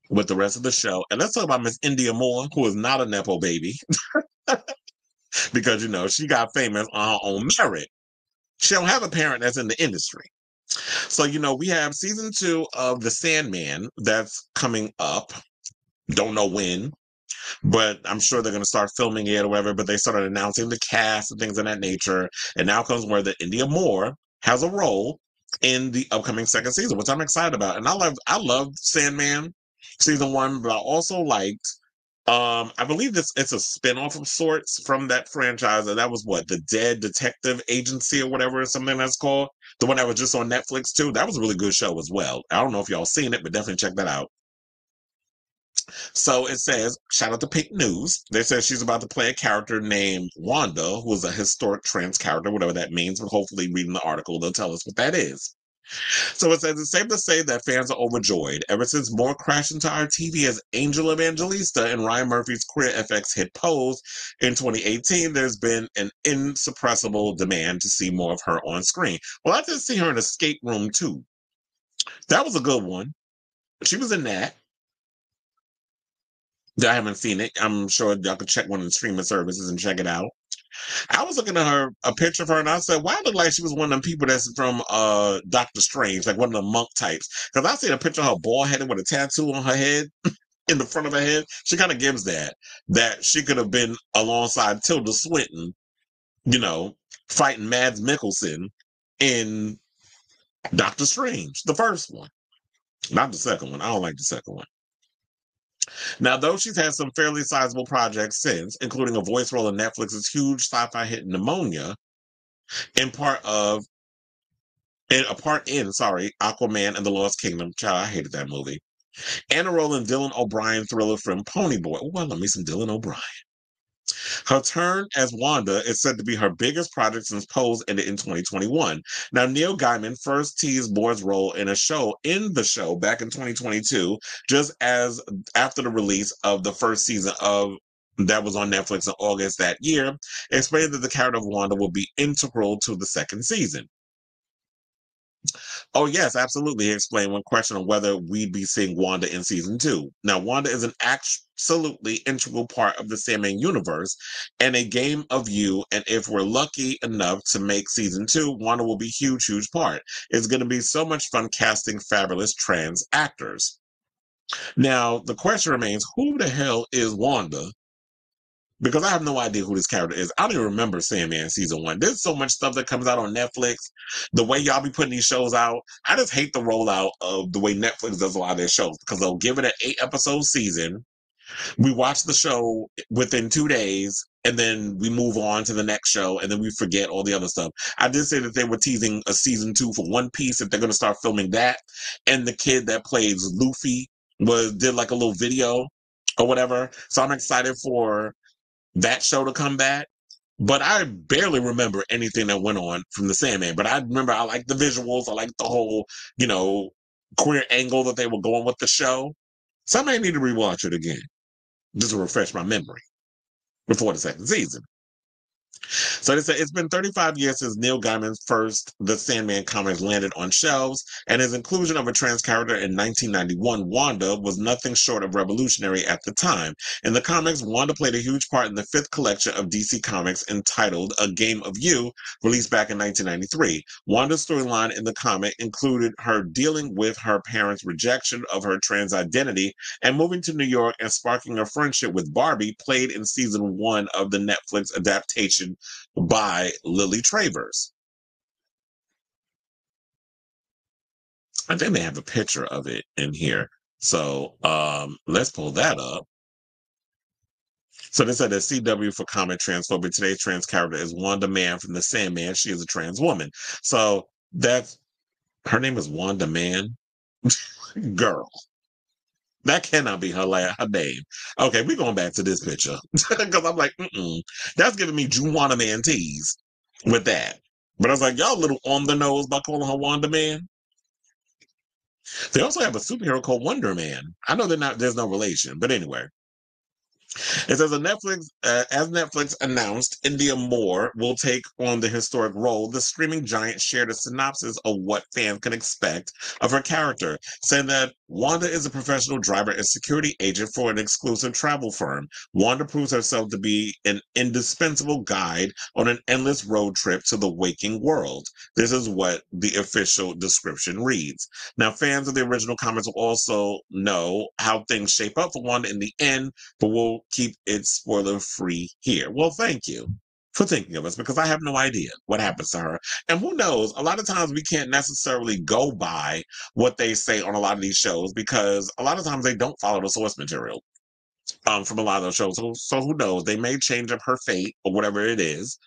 with the rest of the show. And let's talk about Miss India Moore, who is not a Nepo baby, because, she got famous on her own merit. She don't have a parent that's in the industry. So, we have season 2 of The Sandman that's coming up. Don't know when, but I'm sure they're going to start filming it or whatever. But they started announcing the cast and things of that nature. And now comes where the India Moore has a role in the upcoming second season, which I'm excited about. And I love Sandman season 1, but I also liked I believe it's a spin-off of sorts from that franchise, and that was what, the Dead Detective Agency or whatever, something that's called. The one that was just on Netflix too. That was a really good show as well. I don't know if y'all seen it, but definitely check that out. So it says, shout out to Pink News. They said she's about to play a character named Wanda, who is a historic trans character, whatever that means. But hopefully, reading the article, they'll tell us what that is. So it says it's safe to say that fans are overjoyed. Ever since Moore crashed into our TV as Angel Evangelista in Ryan Murphy's queer FX hit Pose in 2018, there's been an insuppressible demand to see more of her on screen. Well, I did see her in Escape Room too. That was a good one. She was in that. I haven't seen it. I'm sure y'all could check one of the streaming services and check it out. I was looking at a picture of her, and I said, "Why look like she was one of them people that's from Doctor Strange, like one of the monk types?" Because I seen a picture of her bald headed with a tattoo on her head, in the front of her head. She kind of gives that she could have been alongside Tilda Swinton, you know, fighting Mads Mikkelsen in Doctor Strange, the first one, not the second one. I don't like the second one. Now, though she's had some fairly sizable projects since, including a voice role in Netflix's huge sci-fi hit Pneumonia, in part of in a part in, sorry, Aquaman and the Lost Kingdom. Child, I hated that movie. And a role in Dylan O'Brien thriller film Ponyboy. Oh, I love me some Dylan O'Brien. Her turn as Wanda is said to be her biggest project since Pose ended in 2021. Now, Neil Gaiman first teased Moore's role in the show back in 2022, just as after the release of the first season of that was on Netflix in August that year, explained that the character of Wanda will be integral to the second season. Oh, yes, absolutely. He explained when questioned on whether we'd be seeing Wanda in season 2. Now, Wanda is an absolutely integral part of the Sandman universe and a game of you. And if we're lucky enough to make season 2, Wanda will be a huge, huge part. It's going to be so much fun casting fabulous trans actors. Now, the question remains, who the hell is Wanda? Because I have no idea who this character is. I don't even remember Sandman season 1. There's so much stuff that comes out on Netflix. The way y'all be putting these shows out, I just hate the rollout of the way Netflix does a lot of their shows because they'll give it an 8-episode season. We watch the show within 2 days, and then we move on to the next show, and then we forget all the other stuff. I did say that they were teasing a season 2 for One Piece, if they're going to start filming that. And the kid that plays Luffy did like a little video or whatever. So I'm excited for that show to come back. But I barely remember anything that went on from the Sandman. But I remember I liked the visuals. I liked the whole, queer angle that they were going with the show. So I may need to rewatch it again just to refresh my memory before the second season. So they said it's been 35 years since Neil Gaiman's first The Sandman comics landed on shelves, and his inclusion of a trans character in 1991, Wanda, was nothing short of revolutionary at the time. In the comics, Wanda played a huge part in the fifth collection of DC Comics entitled A Game of You, released back in 1993. Wanda's storyline in the comic included her dealing with her parents' rejection of her trans identity and moving to New York and sparking a friendship with Barbie, played in season 1 of the Netflix adaptation by Lily Travers. I think they have a picture of it in here. So let's pull that up. So they said that CW for comment transphobia. Today's trans character is Wanda Man from the Sandman. She is a trans woman. So that's her name is Wanda Man. Girl. That cannot be her name. Okay, we're going back to this picture. Because I'm like, that's giving me Juwana Man tease with that. But I was like, y'all a little on the nose by calling her Wanda Man. They also have a superhero called Wonder Man. I know there's no relation, but anyway. It says as Netflix announced, India Moore will take on the historic role. The streaming giant shared a synopsis of what fans can expect of her character, saying that Wanda is a professional driver and security agent for an exclusive travel firm. Wanda proves herself to be an indispensable guide on an endless road trip to the waking world. This is what the official description reads. Now, fans of the original comics will also know how things shape up for Wanda in the end, but we'll keep it spoiler free here. Well, thank you for thinking of us because I have no idea what happens to her. And who knows? A lot of times we can't necessarily go by what they say on a lot of these shows because a lot of times they don't follow the source material from a lot of those shows. So who knows? They may change up her fate or whatever it is.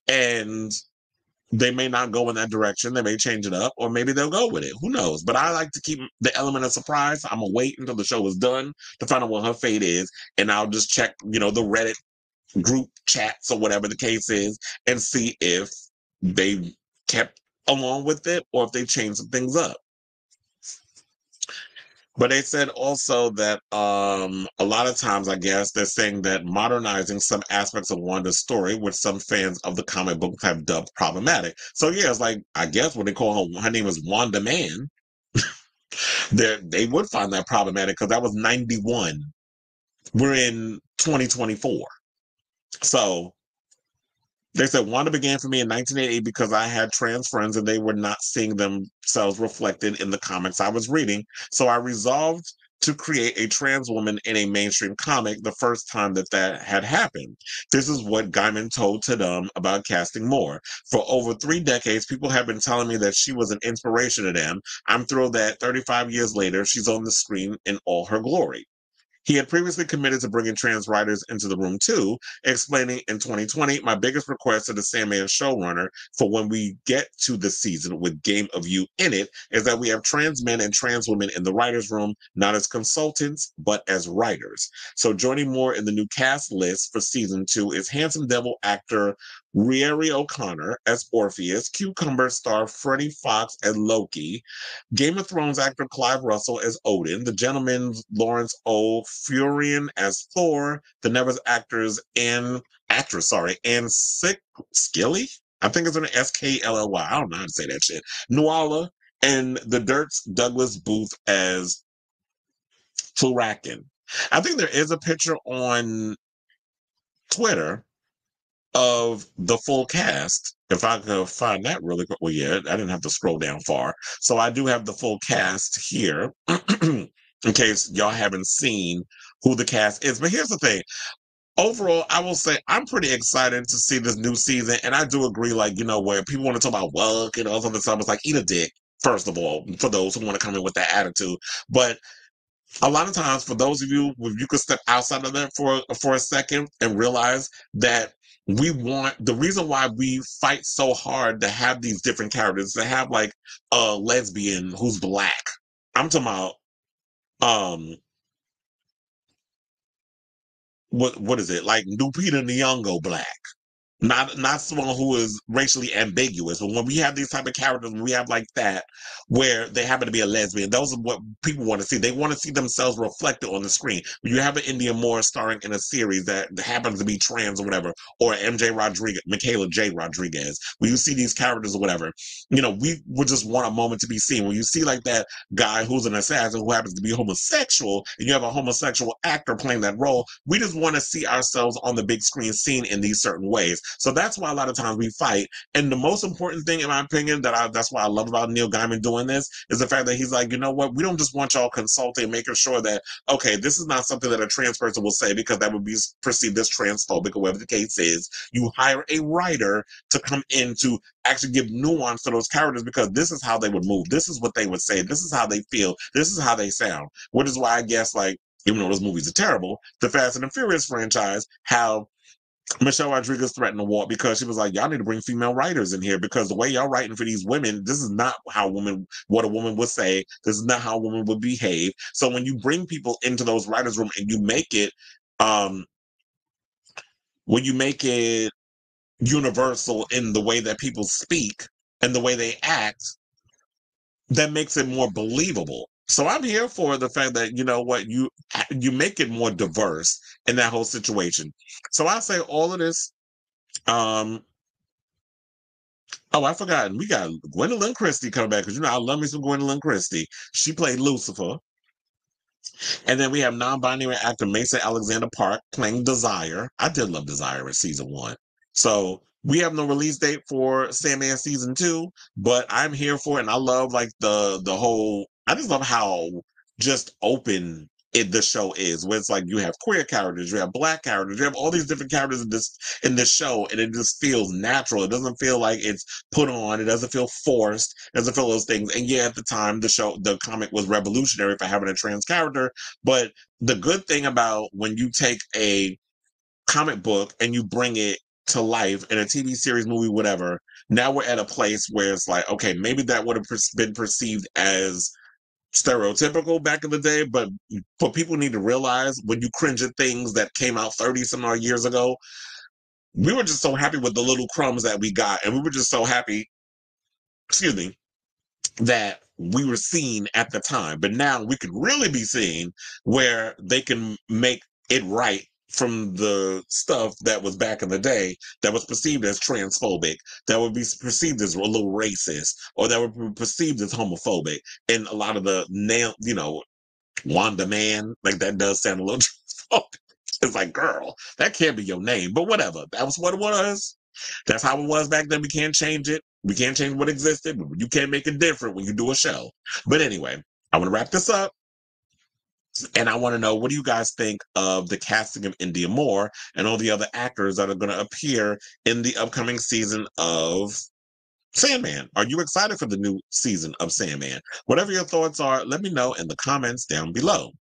And they may not go in that direction. They may change it up, or maybe they'll go with it. Who knows? But I like to keep the element of surprise. I'm gonna wait until the show is done to find out what her fate is, and I'll just check, the Reddit group chats or whatever the case is, and see if they kept along with it or if they changed some things up. But they said also that a lot of times, I guess, they're saying that modernizing some aspects of Wanda's story, which some fans of the comic book have dubbed problematic. So yeah, it's like I guess when they call her name is Wanda Man, they would find that problematic because that was 91. We're in 2024. So they said Wanda began for me in 1988 because I had trans friends and they were not seeing themselves reflected in the comics I was reading. So I resolved to create a trans woman in a mainstream comic the first time that had happened. This is what Gaiman told to them about casting Moore. For over 3 decades, people have been telling me that she was an inspiration to them. I'm thrilled that 35 years later, she's on the screen in all her glory. He had previously committed to bringing trans writers into the room too, explaining in 2020, my biggest request to the Sandman showrunner for when we get to the season with Game of You in it is that we have trans men and trans women in the writer's room, not as consultants, but as writers. So joining more in the new cast list for season 2 is handsome devil actor Rieri O'Connor as Orpheus, Cucumber star Freddie Fox as Loki, Game of Thrones actor Clive Russell as Odin, The Gentleman's Lawrence O. Furian as Thor, the Nevers Anne Skilly. I think it's an Skly. I don't know how to say that shit. Nuala and the Dirt's Douglas Booth as Turakin. I think there is a picture on Twitter of the full cast. If I could find that really quick. Well, yeah, I didn't have to scroll down far. So I do have the full cast here in case y'all haven't seen who the cast is. But here's the thing. Overall, I will say I'm pretty excited to see this new season. And I do agree, like, where people want to talk about work and all other stuff, it's like, eat a dick, first of all, for those who want to come in with that attitude. But a lot of times for those of you, if you could step outside of that for a second and realize that we want the reason why we fight so hard to have these different characters, to have like a lesbian who's black. I'm talking about what is it, like Lupita Nyong'o black, not someone who is racially ambiguous. But when we have these type of characters, when we have like that, where they happen to be a lesbian, those are what people want to see. They want to see themselves reflected on the screen. When you have an India Moore starring in a series that happens to be trans or whatever, or MJ Rodriguez, Michaela J. Rodriguez, when you see these characters or whatever, we would just want a moment to be seen. When you see like that guy who's an assassin who happens to be homosexual, and you have a homosexual actor playing that role, we just want to see ourselves on the big screen seen in these certain ways. So that's why a lot of times we fight. And the most important thing, in my opinion, that's why I love about Neil Gaiman doing this, is the fact that he's like, you know what? We don't just want y'all consulting, making sure that, okay, this is not something that a trans person will say because that would be perceived as transphobic or whatever the case is. You hire a writer to come in to actually give nuance to those characters because this is how they would move. This is what they would say. This is how they feel. This is how they sound. Which is why I guess, like, even though those movies are terrible, the Fast and the Furious franchise, how Michelle Rodriguez threatened to walk because she was like, y'all need to bring female writers in here because the way y'all writing for these women, this is not what a woman would say. This is not how a woman would behave. So when you bring people into those writers' room and you make it, um, when you make it universal in the way that people speak and the way they act, that makes it more believable. So I'm here for the fact that you know what you make it more diverse in that whole situation. So I say all of this. Um, oh, I forgot. We got Gwendolyn Christie coming back because you know I love me some Gwendolyn Christie. She played Lucifer. And then we have non-binary actor Mason Alexander Park playing Desire. I did love Desire in season one. So we have no release date for Sandman season two, but I'm here for it. And I love like the whole I just love how just open the show is, where it's like you have queer characters, you have black characters, you have all these different characters in this show, and it just feels natural. It doesn't feel like it's put on, it doesn't feel forced, it doesn't feel those things. And yeah, at the time the comic was revolutionary for having a trans character, but the good thing about when you take a comic book and you bring it to life in a TV series, movie, whatever, now we're at a place where it's like, okay, maybe that would have been perceived as stereotypical back in the day, but what people need to realize when you cringe at things that came out 30 some odd years ago, we were just so happy with the little crumbs that we got. And we were just so happy, excuse me, that we were seeing at the time. But now we could really be seeing where they can make it right from the stuff that was back in the day that was perceived as transphobic, that would be perceived as a little racist, or that would be perceived as homophobic. And a lot of the now, you know, Wanda man, like that does sound a little transphobic. It's like, girl, that can't be your name. But whatever. That was what it was. That's how it was back then. We can't change it. We can't change what existed, but you can't make it different when you do a show. But anyway, I want to wrap this up. And I want to know, what do you guys think of the casting of India Moore and all the other actors that are going to appear in the upcoming season of Sandman? Are you excited for the new season of Sandman? Whatever your thoughts are, let me know in the comments down below.